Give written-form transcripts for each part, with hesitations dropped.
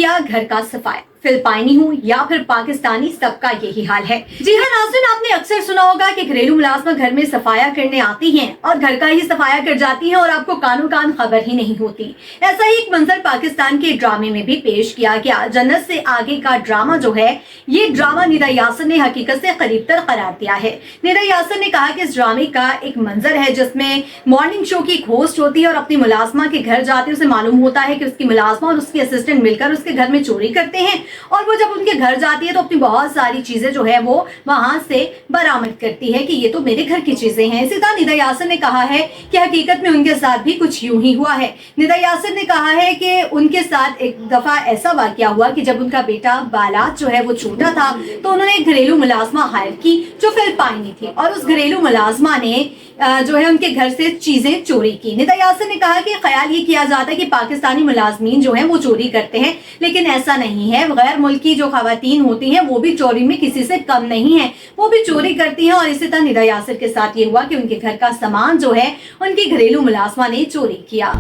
किया घर का सफाया। फिलिपाइनी हूँ या फिर पाकिस्तानी, सबका यही हाल है। जी हाँ नाज़रीन, आपने अक्सर सुना होगा कि घरेलू मुलाजमा घर में सफाया करने आती हैं और घर का ही सफाया कर जाती हैं और आपको कानो कान खबर ही नहीं होती। ऐसा ही एक मंजर पाकिस्तान के ड्रामे में भी पेश किया गया। जन्नत से आगे का ड्रामा जो है, ये ड्रामा निदा यासिर ने हकीकत से करीब तर करार दिया है। निदा यासिर ने कहा कि इस ड्रामे का एक मंजर है जिसमें मॉर्निंग शो की होस्ट होती है और अपनी मुलाजमा के घर जाती है। उसे मालूम होता है कि उसकी मुलाजमा और उसकी असिस्टेंट मिलकर उसके घर में चोरी करते हैं और वो जब उनके घर जाती है तो अपनी बहुत सारी चीजें जो है वो वहां से बरामद करती है कि ये तो मेरे घर की चीजें हैं। इसी तरह निदा यासिर ने कहा है कि हकीकत में उनके साथ भी कुछ यूं ही हुआ है। निदा यासिर ने कहा है कि उनके साथ एक दफा ऐसा वाकया हुआ कि जब उनका बेटा बालात जो है वो छोटा था तो उन्होंने एक घरेलू मुलाजमा हायर की जो फिलिपाइनी थी और उस घरेलू मुलाजमा ने जो है उनके घर से चीजें चोरी की। निदा यासिर ने कहा कि ख्याल ये किया जाता है कि पाकिस्तानी मुलाजमीन जो है वो चोरी करते हैं, लेकिन ऐसा नहीं है। गैर मुल्की जो खवातीन होती हैं वो भी चोरी में किसी से कम नहीं है, वो भी चोरी करती हैं। और इसी तरह निदा यासिर के साथ ये हुआ कि उनके घर का सामान जो है उनकी घरेलू मुलाजमा ने चोरी किया।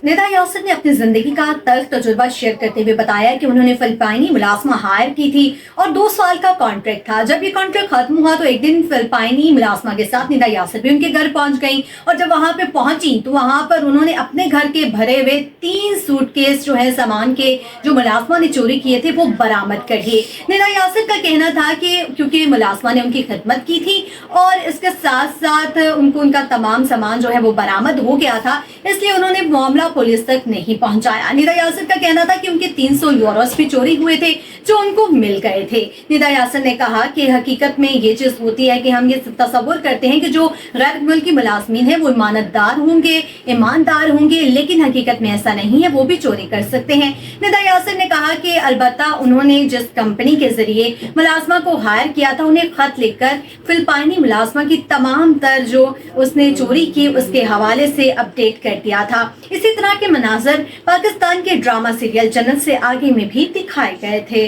निदा यासिर ने अपनी जिंदगी का तल्ख तजुर्बा शेयर करते हुए बताया कि उन्होंने फिलिपाइनी मुलाजमा हायर की थी और 2 साल का कॉन्ट्रैक्ट था। जब ये कॉन्ट्रैक्ट खत्म हुआ तो एक दिन फिलिपाइनी मुलाजमा के साथ निदा यासिर भी उनके घर पहुंच गई और जब वहां पे पहुंची तो वहां पर उन्होंने अपने घर के भरे हुए 3 सूटकेस जो है सामान के जो मुलाजमा ने चोरी किए थे वो बरामद कर लिए। निदा यासिर का कहना था कि क्योंकि मुलाजमा ने उनकी खिदमत की थी और इसके साथ साथ उनको उनका तमाम सामान जो है वो बरामद हो गया था, इसलिए उन्होंने मामला पुलिस तक नहीं पहुंचाया। निदा यासिर का कहना था कि उनके 300 यूरोस भी चोरी हुए थे जो उनको मिल गए थे। निदा यासिर ने कहा कि हकीकत में ये चीज होती है कि हम ये तसव्वुर करते हैं कि जो गैर मुल्की मुलाजमीन है वो ईमानदार होंगे, ईमानदार होंगे, लेकिन हकीकत में ऐसा नहीं है, वो भी चोरी कर सकते हैं। निदा यासिर ने कहा कि अलबत्ता उन्होंने जिस कंपनी के जरिए मुलाजमा को हायर किया था उन्हें खत लिखकर फिलिपाइनी मुलाजमा की तमाम तर जो उसने चोरी की उसके हवाले से अपडेट कर दिया था। इसी तरह के मनाजर पाकिस्तान के ड्रामा सीरियल जन्नत से आगे में भी दिखाए गए थे।